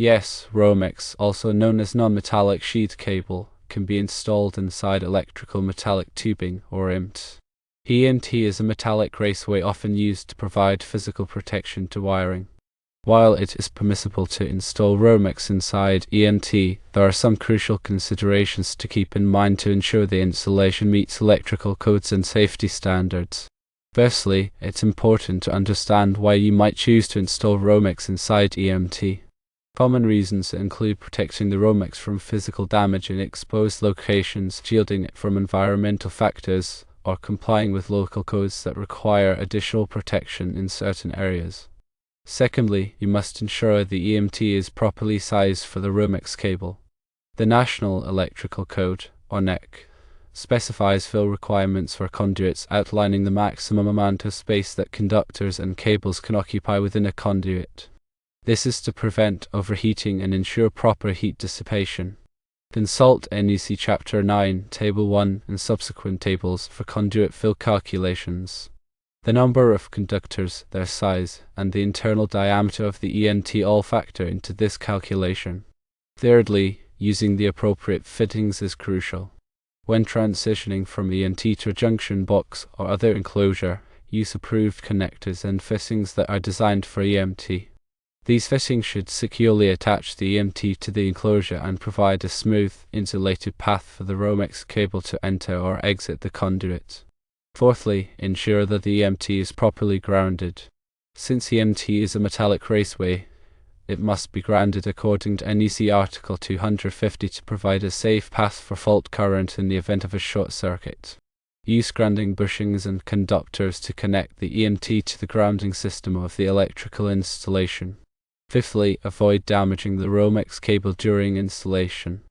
Yes, Romex, also known as non-metallic sheath cable, can be installed inside electrical metallic tubing, or EMT. EMT is a metallic raceway often used to provide physical protection to wiring. While it is permissible to install Romex inside EMT, there are some crucial considerations to keep in mind to ensure the installation meets electrical codes and safety standards. Firstly, it's important to understand why you might choose to install Romex inside EMT. Common reasons include protecting the Romex from physical damage in exposed locations, shielding it from environmental factors, or complying with local codes that require additional protection in certain areas. Secondly, you must ensure the EMT is properly sized for the Romex cable. The National Electrical Code, or NEC, specifies fill requirements for conduits, outlining the maximum amount of space that conductors and cables can occupy within a conduit. This is to prevent overheating and ensure proper heat dissipation. Consult NEC Chapter 9, Table 1 and subsequent tables for conduit fill calculations. The number of conductors, their size, and the internal diameter of the EMT all factor into this calculation. Thirdly, using the appropriate fittings is crucial. When transitioning from EMT to a junction box or other enclosure, use approved connectors and fittings that are designed for EMT. These fittings should securely attach the EMT to the enclosure and provide a smooth, insulated path for the Romex cable to enter or exit the conduit. Fourthly, ensure that the EMT is properly grounded. Since EMT is a metallic raceway, it must be grounded according to NEC Article 250 to provide a safe path for fault current in the event of a short circuit. Use grounding bushings and conductors to connect the EMT to the grounding system of the electrical installation. Fifthly, avoid damaging the Romex cable during installation.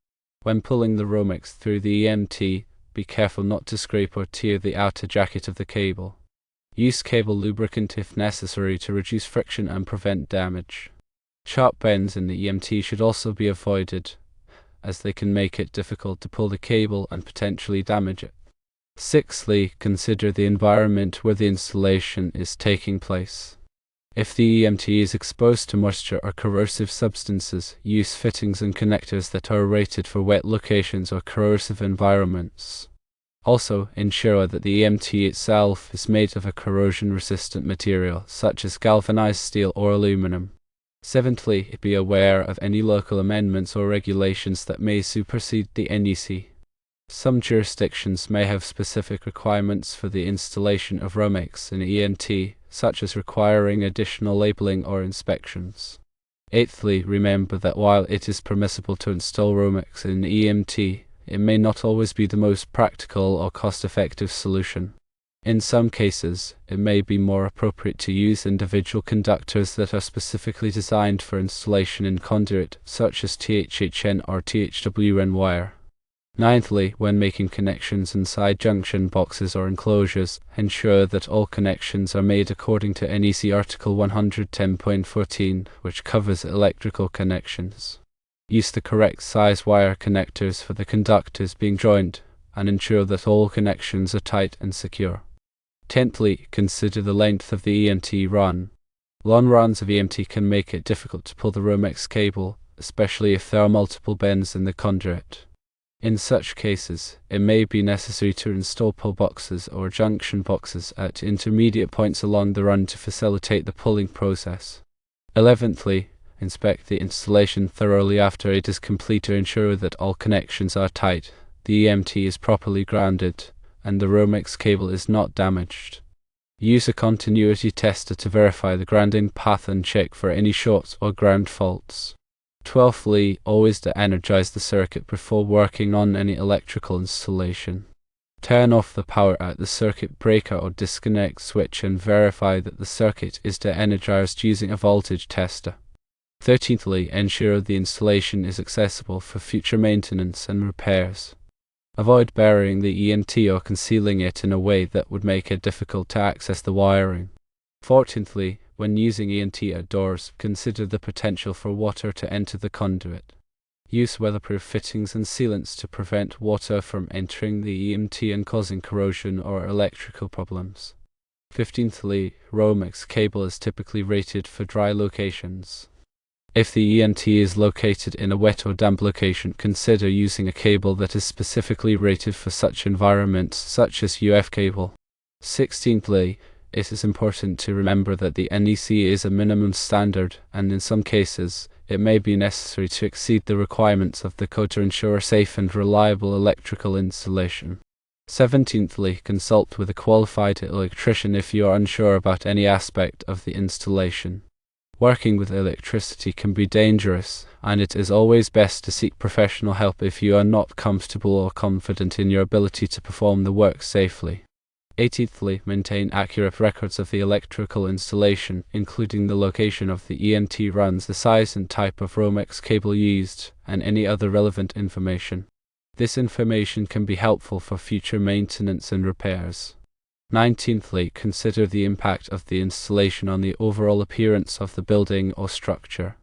When pulling the Romex through the EMT, be careful not to scrape or tear the outer jacket of the cable. Use cable lubricant if necessary to reduce friction and prevent damage. Sharp bends in the EMT should also be avoided, as they can make it difficult to pull the cable and potentially damage it. Sixthly, consider the environment where the installation is taking place. If the EMT is exposed to moisture or corrosive substances, use fittings and connectors that are rated for wet locations or corrosive environments. Also, ensure that the EMT itself is made of a corrosion-resistant material, such as galvanized steel or aluminum. Seventhly, be aware of any local amendments or regulations that may supersede the NEC. Some jurisdictions may have specific requirements for the installation of Romex in EMT, such as requiring additional labeling or inspections. Eighthly, remember that while it is permissible to install Romex in EMT, it may not always be the most practical or cost-effective solution. In some cases, it may be more appropriate to use individual conductors that are specifically designed for installation in conduit, such as THHN or THWN wire. Ninthly, when making connections inside junction boxes or enclosures, ensure that all connections are made according to NEC Article 110.14, which covers electrical connections. Use the correct size wire connectors for the conductors being joined, and ensure that all connections are tight and secure. Tenthly, consider the length of the EMT run. Long runs of EMT can make it difficult to pull the Romex cable, especially if there are multiple bends in the conduit. In such cases, it may be necessary to install pull boxes or junction boxes at intermediate points along the run to facilitate the pulling process. 11thly, inspect the installation thoroughly after it is complete to ensure that all connections are tight, the EMT is properly grounded, and the Romex cable is not damaged. Use a continuity tester to verify the grounding path and check for any shorts or ground faults. 12thly, always de-energize the circuit before working on any electrical installation. Turn off the power at the circuit breaker or disconnect switch and verify that the circuit is de-energized using a voltage tester. 13thly, ensure the installation is accessible for future maintenance and repairs. Avoid burying the EMT or concealing it in a way that would make it difficult to access the wiring. 14thly, when using EMT outdoors, consider the potential for water to enter the conduit. Use weatherproof fittings and sealants to prevent water from entering the EMT and causing corrosion or electrical problems. 15thly, Romex cable is typically rated for dry locations. If the EMT is located in a wet or damp location, consider using a cable that is specifically rated for such environments, such as UF cable. 16thly, it is important to remember that the NEC is a minimum standard, and in some cases, it may be necessary to exceed the requirements of the code to ensure a safe and reliable electrical installation. 17thly, consult with a qualified electrician if you are unsure about any aspect of the installation. Working with electricity can be dangerous, and it is always best to seek professional help if you are not comfortable or confident in your ability to perform the work safely. 18thly, maintain accurate records of the electrical installation, including the location of the EMT runs, the size and type of Romex cable used, and any other relevant information. This information can be helpful for future maintenance and repairs. 19thly, consider the impact of the installation on the overall appearance of the building or structure.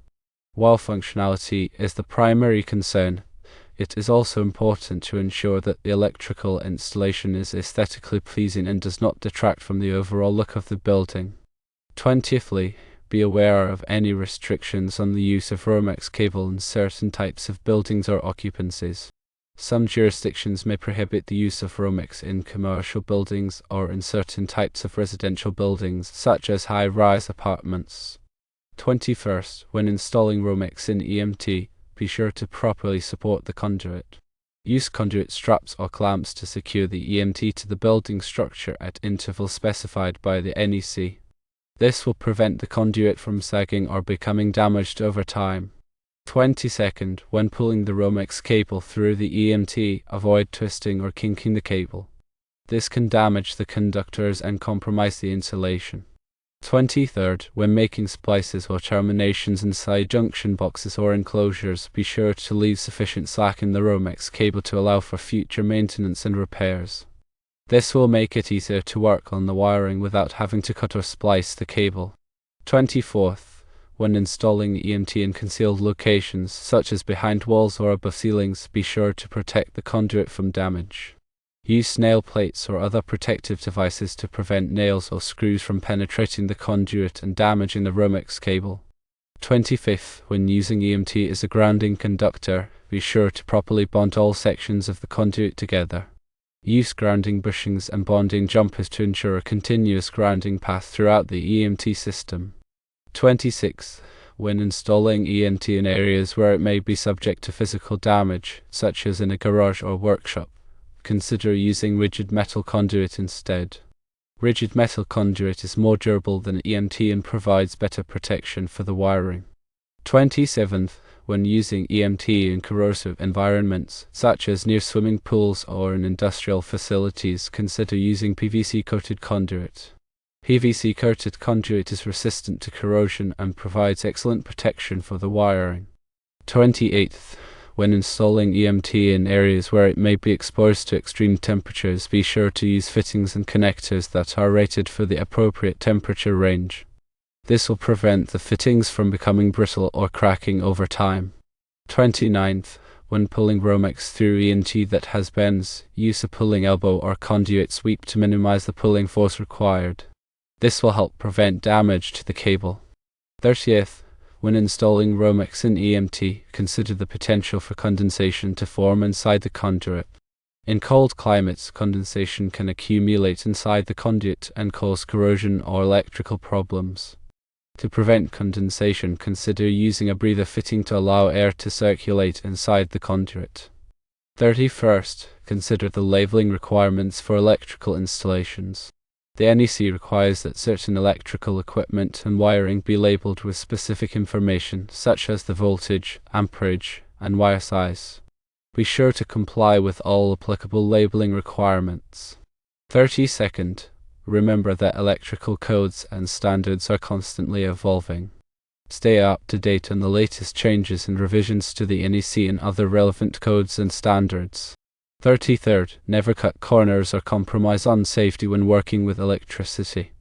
While functionality is the primary concern, it is also important to ensure that the electrical installation is aesthetically pleasing and does not detract from the overall look of the building. 20thly, be aware of any restrictions on the use of Romex cable in certain types of buildings or occupancies. Some jurisdictions may prohibit the use of Romex in commercial buildings or in certain types of residential buildings, such as high-rise apartments. 21st, when installing Romex in EMT, be sure to properly support the conduit. Use conduit straps or clamps to secure the EMT to the building structure at intervals specified by the NEC. This will prevent the conduit from sagging or becoming damaged over time. 22nd, when pulling the Romex cable through the EMT, avoid twisting or kinking the cable. This can damage the conductors and compromise the insulation. 23rd, when making splices or terminations inside junction boxes or enclosures, be sure to leave sufficient slack in the Romex cable to allow for future maintenance and repairs. This will make it easier to work on the wiring without having to cut or splice the cable. 24th, when installing the EMT in concealed locations, such as behind walls or above ceilings, be sure to protect the conduit from damage. Use nail plates or other protective devices to prevent nails or screws from penetrating the conduit and damaging the Romex cable. 25th, when using EMT as a grounding conductor, be sure to properly bond all sections of the conduit together. Use grounding bushings and bonding jumpers to ensure a continuous grounding path throughout the EMT system. 26th, when installing EMT in areas where it may be subject to physical damage, such as in a garage or workshop, consider using rigid metal conduit instead. Rigid metal conduit is more durable than EMT and provides better protection for the wiring. 27th, when using EMT in corrosive environments, such as near swimming pools or in industrial facilities, consider using PVC-coated conduit. PVC-coated conduit is resistant to corrosion and provides excellent protection for the wiring. 28th, when installing EMT in areas where it may be exposed to extreme temperatures, be sure to use fittings and connectors that are rated for the appropriate temperature range. This will prevent the fittings from becoming brittle or cracking over time. 29th, when pulling Romex through EMT that has bends, use a pulling elbow or conduit sweep to minimize the pulling force required. This will help prevent damage to the cable. 30th, when installing Romex in EMT, consider the potential for condensation to form inside the conduit. In cold climates, condensation can accumulate inside the conduit and cause corrosion or electrical problems. To prevent condensation, consider using a breather fitting to allow air to circulate inside the conduit. 31st, consider the labeling requirements for electrical installations. The NEC requires that certain electrical equipment and wiring be labeled with specific information, such as the voltage, amperage, and wire size. Be sure to comply with all applicable labeling requirements. 32nd, remember that electrical codes and standards are constantly evolving. Stay up to date on the latest changes and revisions to the NEC and other relevant codes and standards. 33rd, never cut corners or compromise on safety when working with electricity.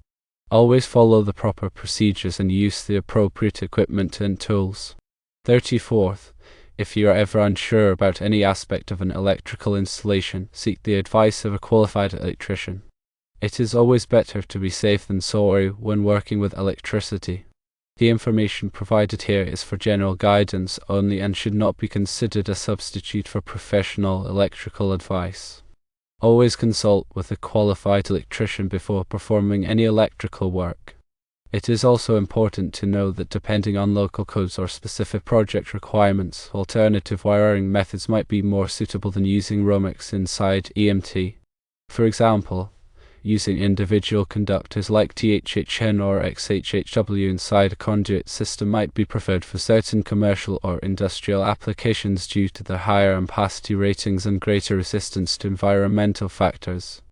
Always follow the proper procedures and use the appropriate equipment and tools. 34th, if you are ever unsure about any aspect of an electrical installation, seek the advice of a qualified electrician. It is always better to be safe than sorry when working with electricity. The information provided here is for general guidance only and should not be considered a substitute for professional electrical advice. Always consult with a qualified electrician before performing any electrical work. It is also important to know that depending on local codes or specific project requirements, alternative wiring methods might be more suitable than using Romex inside EMT. For example, using individual conductors like THHN or XHHW inside a conduit system might be preferred for certain commercial or industrial applications due to their higher ampacity ratings and greater resistance to environmental factors.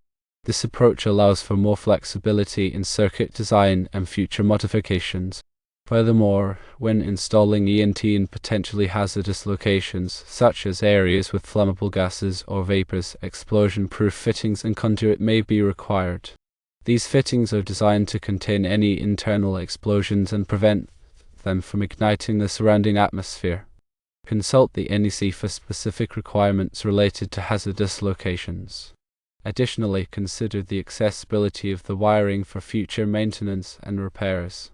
This approach allows for more flexibility in circuit design and future modifications. Furthermore, when installing EMT in potentially hazardous locations, such as areas with flammable gases or vapors, explosion-proof fittings and conduit may be required. These fittings are designed to contain any internal explosions and prevent them from igniting the surrounding atmosphere. Consult the NEC for specific requirements related to hazardous locations. Additionally, consider the accessibility of the wiring for future maintenance and repairs.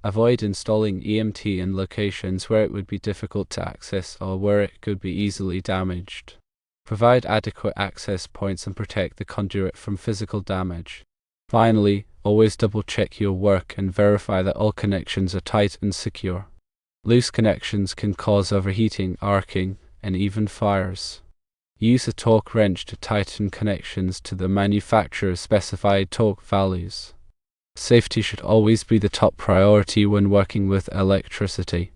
Avoid installing EMT in locations where it would be difficult to access or where it could be easily damaged. Provide adequate access points and protect the conduit from physical damage. Finally, always double-check your work and verify that all connections are tight and secure. Loose connections can cause overheating, arcing, and even fires. Use a torque wrench to tighten connections to the manufacturer's specified torque values. Safety should always be the top priority when working with electricity.